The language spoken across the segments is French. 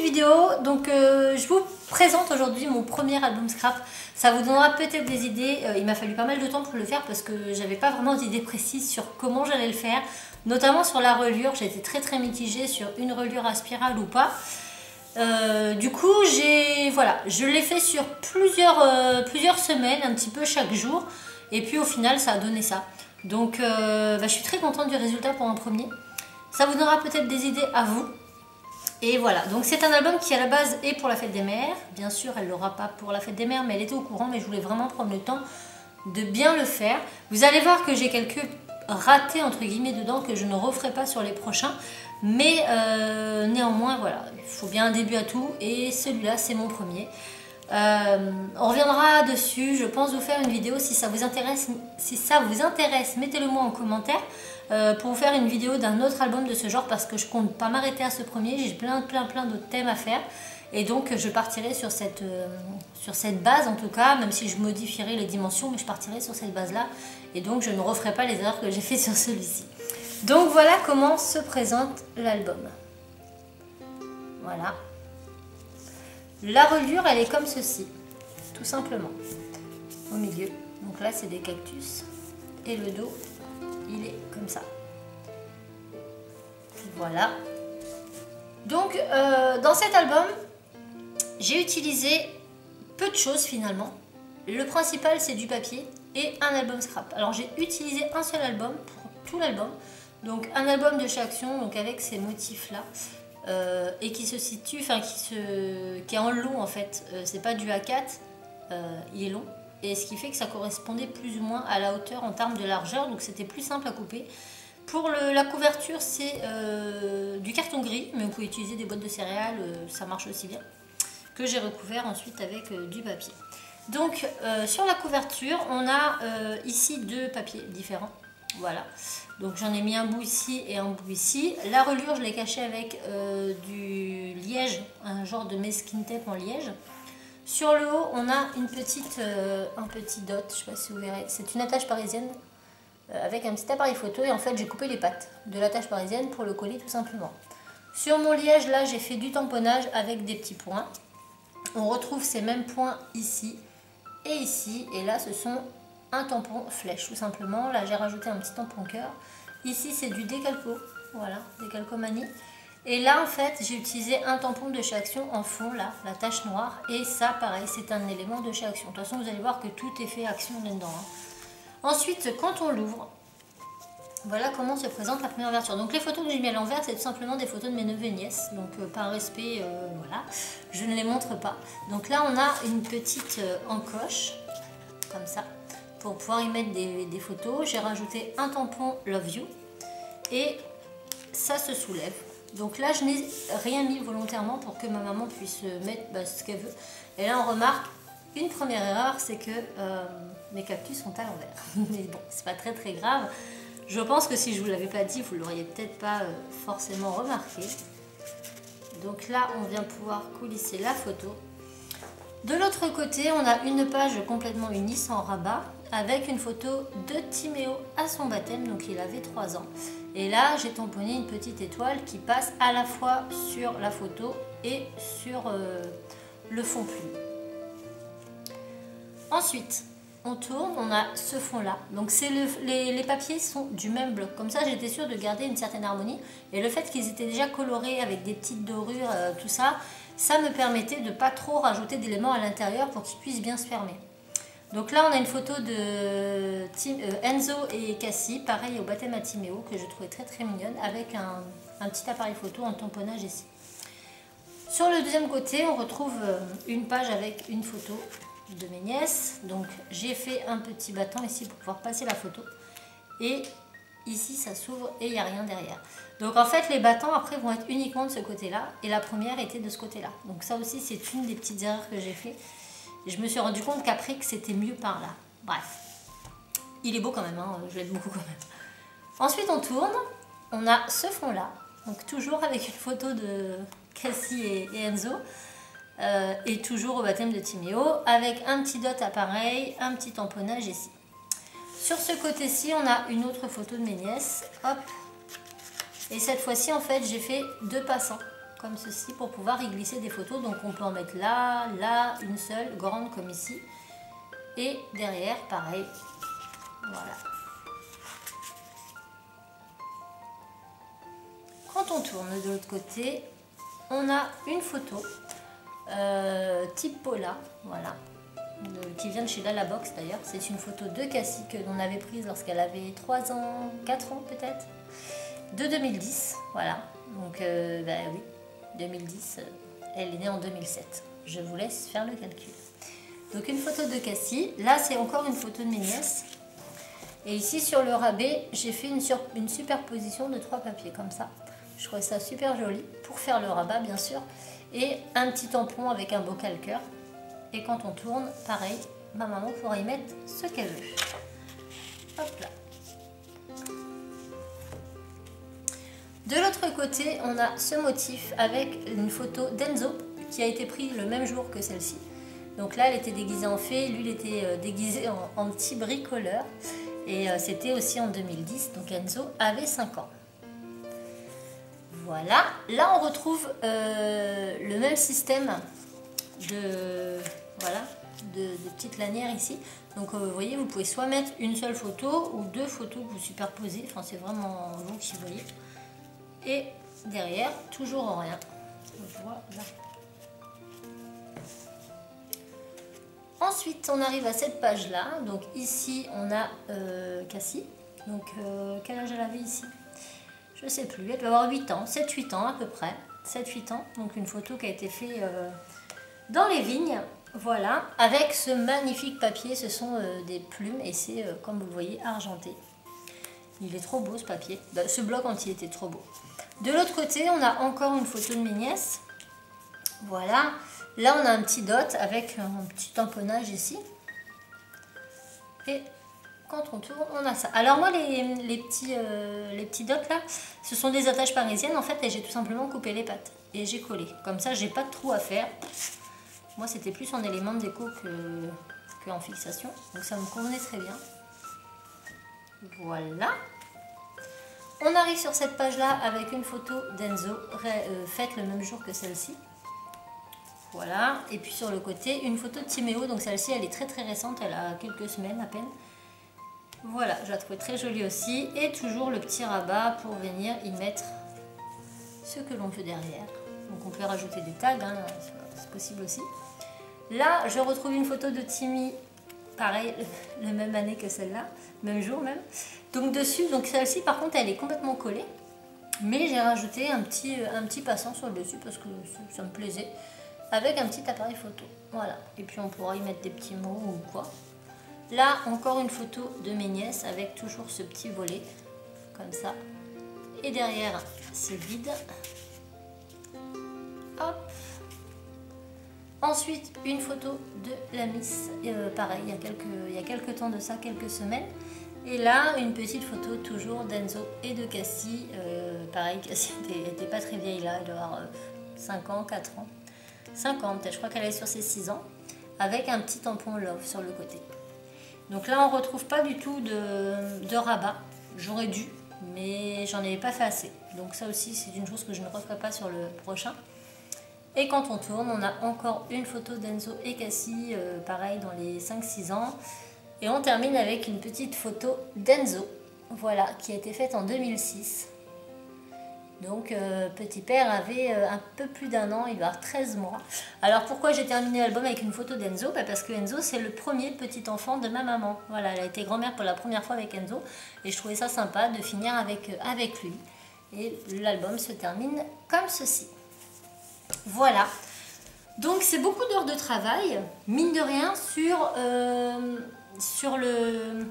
vidéo. Donc je vous présente aujourd'hui mon premier album scrap. Ça vous donnera peut-être des idées. Il m'a fallu pas mal de temps pour le faire parce que j'avais pas vraiment d'idées précises sur comment j'allais le faire. Notamment sur la reliure, j'étais très mitigée sur une reliure à spirale ou pas. Du coup, voilà, je l'ai fait sur plusieurs semaines, un petit peu chaque jour. Et puis au final, ça a donné ça. Donc je suis très contente du résultat pour un premier. Ça vous donnera peut-être des idées à vous. Et voilà, donc c'est un album qui à la base est pour la fête des mères. Bien sûr, elle ne l'aura pas pour la fête des mères, mais elle était au courant. Mais je voulais vraiment prendre le temps de bien le faire. Vous allez voir que j'ai quelques ratés entre guillemets dedans que je ne referai pas sur les prochains. Mais néanmoins, voilà, il faut bien un début à tout. Et celui-là, c'est mon premier. On reviendra dessus. Je pense vous faire une vidéo si ça vous intéresse. Si ça vous intéresse, mettez-le moi en commentaire. Pour vous faire une vidéo d'un autre album de ce genre parce que je compte pas m'arrêter à ce premier, j'ai plein d'autres thèmes à faire et donc je partirai sur cette base en tout cas, même si je modifierai les dimensions, mais je partirai sur cette base là et donc je ne referai pas les erreurs que j'ai fait sur celui-ci. Donc voilà comment se présente l'album. Voilà. La reliure elle est comme ceci, tout simplement, au milieu. Donc là c'est des cactus et le dos il est comme ça. Voilà. Donc dans cet album, j'ai utilisé peu de choses finalement. Le principal c'est du papier et un album scrap. Alors j'ai utilisé un seul album pour tout l'album. Donc un album de chez Action, donc avec ces motifs là. Et qui se situe, enfin qui est en long en fait. C'est pas du A4, il est long. Et ce qui fait que ça correspondait plus ou moins à la hauteur en termes de largeur, donc c'était plus simple à couper. Pour la couverture, c'est du carton gris, mais vous pouvez utiliser des boîtes de céréales, ça marche aussi bien, que j'ai recouvert ensuite avec du papier. Donc sur la couverture, on a ici deux papiers différents, voilà. Donc j'en ai mis un bout ici et un bout ici. La reliure, je l'ai cachée avec du liège, un genre de mesquin tape en liège. Sur le haut, on a un petit dot, je ne sais pas si vous verrez, c'est une attache parisienne avec un petit appareil photo et en fait j'ai coupé les pattes de l'attache parisienne pour le coller tout simplement. Sur mon liège, là j'ai fait du tamponnage avec des petits points. On retrouve ces mêmes points ici et ici et là ce sont un tampon flèche tout simplement. Là j'ai rajouté un petit tampon cœur. Ici c'est du décalco, voilà, décalcomanie. Et là en fait j'ai utilisé un tampon de chez Action en fond là, la tache noire. Et ça pareil c'est un élément de chez Action. De toute façon vous allez voir que tout est fait Action là-dedans. Ensuite quand on l'ouvre, voilà comment se présente la première ouverture. Donc les photos que j'ai mis à l'envers c'est tout simplement des photos de mes neveux et nièces. Donc par respect voilà, je ne les montre pas. Donc là on a une petite encoche comme ça pour pouvoir y mettre des photos. J'ai rajouté un tampon Love You et ça se soulève. Donc là, je n'ai rien mis volontairement pour que ma maman puisse mettre ce qu'elle veut. Et là, on remarque une première erreur, c'est que mes cactus sont à l'envers. Mais bon, c'est pas très grave. Je pense que si je vous l'avais pas dit, vous l'auriez peut-être pas forcément remarqué. Donc là, on vient pouvoir coulisser la photo. De l'autre côté, on a une page complètement unie sans rabat avec une photo de Timéo à son baptême, donc il avait 3 ans. Et là, j'ai tamponné une petite étoile qui passe à la fois sur la photo et sur le fond plume. Ensuite, on tourne, on a ce fond-là. Donc les papiers sont du même bloc. Comme ça, j'étais sûre de garder une certaine harmonie. Et le fait qu'ils étaient déjà colorés avec des petites dorures, tout ça, ça me permettait de ne pas trop rajouter d'éléments à l'intérieur pour qu'ils puissent bien se fermer. Donc là, on a une photo de Enzo et Cassie, pareil au baptême à Timéo, que je trouvais très mignonne, avec un petit appareil photo en tamponnage ici. Sur le deuxième côté, on retrouve une page avec une photo de mes nièces. Donc j'ai fait un petit battant ici pour pouvoir passer la photo. Et ici, ça s'ouvre et il n'y a rien derrière. Donc en fait, les battants après vont être uniquement de ce côté-là. Et la première était de ce côté-là. Donc ça aussi, c'est une des petites erreurs que j'ai fait. Et je me suis rendu compte qu'après que c'était mieux par là. Bref, il est beau quand même, hein, je l'aime beaucoup quand même. Ensuite on tourne, on a ce fond là, donc toujours avec une photo de Cassie et Enzo, et toujours au baptême de Timéo, avec un petit dot appareil, un petit tamponnage ici. Sur ce côté-ci, on a une autre photo de mes nièces, hop, et cette fois-ci en fait j'ai fait 2 passants, comme ceci, pour pouvoir y glisser des photos. Donc on peut en mettre là, là, une seule, grande comme ici. Et derrière, pareil. Voilà. Quand on tourne de l'autre côté, on a une photo type Paula, voilà, qui vient de chez Lalabox d'ailleurs. C'est une photo de Cassie que l'on avait prise lorsqu'elle avait 3 ans, 4 ans peut-être, de 2010, voilà. Donc oui, 2010, elle est née en 2007. Je vous laisse faire le calcul. Donc une photo de Cassie, là c'est encore une photo de mes nièces. Et ici sur le rabais, j'ai fait une superposition de 3 papiers comme ça. Je trouvais ça super joli pour faire le rabat bien sûr. Et un petit tampon avec un beau calqueur. Et quand on tourne, pareil, ma maman pourra y mettre ce qu'elle veut. Hop là. De l'autre côté, on a ce motif avec une photo d'Enzo qui a été prise le même jour que celle-ci. Donc là, elle était déguisée en fée, lui, il était déguisé en petit bricoleur. Et c'était aussi en 2010, donc Enzo avait 5 ans. Voilà, là on retrouve le même système de petites lanières ici. Donc vous voyez, vous pouvez soit mettre une seule photo ou 2 photos que vous superposez. Enfin, c'est vraiment vous qui voyez. Et derrière, toujours en rien. Voilà. Ensuite, on arrive à cette page-là. Donc ici, on a Cassie. Donc quel âge elle avait ici? Je sais plus, elle doit avoir 8 ans, 7-8 ans à peu près. 7-8 ans, donc une photo qui a été faite dans les vignes. Voilà, avec ce magnifique papier, ce sont des plumes et c'est, comme vous le voyez, argenté. Il est trop beau ce papier. Ce bloc entier était trop beau. De l'autre côté, on a encore une photo de mes nièces. Voilà. Là, on a un petit dot avec un petit tamponnage ici. Et quand on tourne, on a ça. Alors moi, les petits dots là, ce sont des attaches parisiennes en fait. Et j'ai tout simplement coupé les pattes. Et j'ai collé. Comme ça, j'ai pas de trou à faire. Moi, c'était plus en élément de déco que en fixation. Donc ça me convenait très bien. Voilà. On arrive sur cette page-là avec une photo d'Enzo, faite le même jour que celle-ci. Voilà. Et puis sur le côté, une photo de Timéo. Donc celle-ci, elle est très très récente. Elle a quelques semaines à peine. Voilà, je la trouve très jolie aussi. Et toujours le petit rabat pour venir y mettre ce que l'on veut derrière. Donc on peut rajouter des tags, hein, c'est possible aussi. Là, je retrouve une photo de Timmy, pareil, la même année que celle-là, même jour même. Donc dessus, donc celle-ci par contre, elle est complètement collée. Mais j'ai rajouté un petit passant sur le dessus parce que ça me plaisait. Avec un petit appareil photo. Voilà. Et puis on pourra y mettre des petits mots ou quoi. Là, encore une photo de mes nièces avec toujours ce petit volet. Comme ça. Et derrière, c'est vide. Hop. Ensuite, une photo de la Miss, pareil, il y a quelques temps de ça, quelques semaines. Et là, une petite photo toujours d'Enzo et de Cassie. Pareil, Cassie n'était pas très vieille là, elle doit avoir 5 ans, 4 ans. 5 ans peut-être, je crois qu'elle est sur ses 6 ans. Avec un petit tampon Love sur le côté. Donc là, on ne retrouve pas du tout de rabat. J'aurais dû, mais j'en avais pas fait assez. Donc ça aussi, c'est une chose que je ne referai pas sur le prochain. Et quand on tourne, on a encore une photo d'Enzo et Cassie, pareil, dans les 5-6 ans. Et on termine avec une petite photo d'Enzo, voilà, qui a été faite en 2006. Donc, petit père avait un peu plus d'1 an, il doit avoir 13 mois. Alors, pourquoi j'ai terminé l'album avec une photo d'Enzo? Parce que Enzo, c'est le premier petit enfant de ma maman. Voilà, elle a été grand-mère pour la première fois avec Enzo. Et je trouvais ça sympa de finir avec lui. Et l'album se termine comme ceci. Voilà, donc c'est beaucoup d'heures de travail, mine de rien, sur le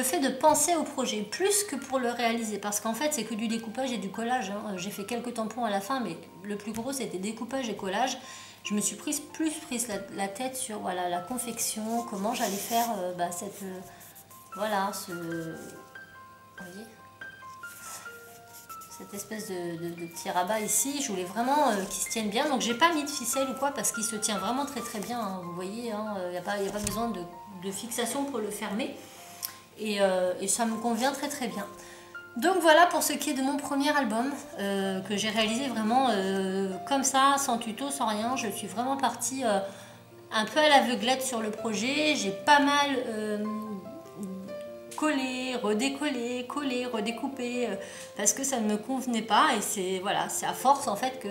fait de penser au projet, plus que pour le réaliser, parce qu'en fait c'est que du découpage et du collage, hein. J'ai fait quelques tampons à la fin, mais le plus gros c'était découpage et collage. Je me suis plus prise la tête sur voilà, la confection, comment j'allais faire vous voyez, cette espèce de petit rabat ici. Je voulais vraiment qu'il se tienne bien, donc j'ai pas mis de ficelle ou quoi parce qu'il se tient vraiment très très bien, hein. Vous voyez, hein, y a pas besoin de fixation pour le fermer et ça me convient très très bien. Donc voilà pour ce qui est de mon premier album que j'ai réalisé vraiment comme ça, sans tuto, sans rien. Je suis vraiment partie un peu à l'aveuglette sur le projet. J'ai pas mal collé, redécollé, collé, redécoupé parce que ça ne me convenait pas et c'est voilà, c'est à force en fait que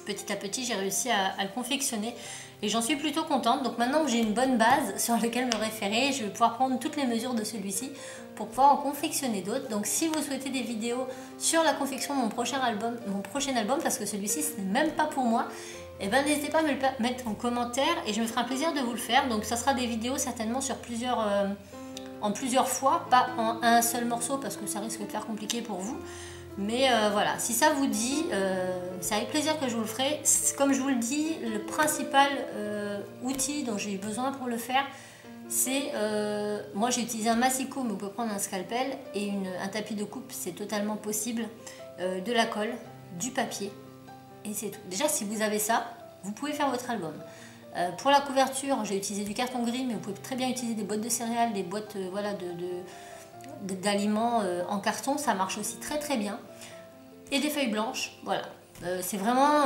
petit à petit j'ai réussi à le confectionner et j'en suis plutôt contente. Donc maintenant que j'ai une bonne base sur laquelle me référer, je vais pouvoir prendre toutes les mesures de celui-ci pour pouvoir en confectionner d'autres. Donc si vous souhaitez des vidéos sur la confection de mon prochain album, parce que celui-ci ce n'est même pas pour moi, et ben n'hésitez pas à me le mettre en commentaire et je me ferai un plaisir de vous le faire. Donc ça sera des vidéos certainement sur en plusieurs fois, pas en un seul morceau parce que ça risque de faire compliqué pour vous. Mais voilà, si ça vous dit, c'est avec plaisir que je vous le ferai. Comme je vous le dis, le principal outil dont j'ai eu besoin pour le faire, c'est... moi j'ai utilisé un massicot, mais vous pouvez prendre un scalpel et un tapis de coupe, c'est totalement possible. De la colle, du papier, et c'est tout. Déjà, si vous avez ça, vous pouvez faire votre album. Pour la couverture, j'ai utilisé du carton gris, mais vous pouvez très bien utiliser des boîtes de céréales, des boîtes voilà, d'aliments en carton, ça marche aussi très très bien. Et des feuilles blanches, voilà. C'est vraiment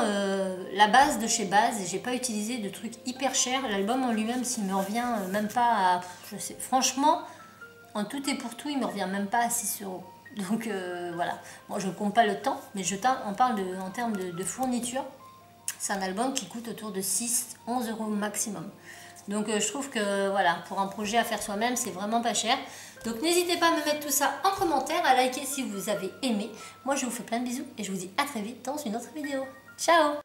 la base de chez base. J'ai pas utilisé de trucs hyper chers. L'album en lui-même, s'il me revient même pas à... Je sais, franchement, en tout et pour tout, il me revient même pas à 6 €. Donc voilà. Bon, je ne compte pas le temps, mais on parle en termes de fourniture. C'est un album qui coûte autour de 6-11 € maximum. Donc je trouve que voilà, pour un projet à faire soi-même, c'est vraiment pas cher. Donc n'hésitez pas à me mettre tout ça en commentaire, à liker si vous avez aimé. Moi je vous fais plein de bisous et je vous dis à très vite dans une autre vidéo. Ciao!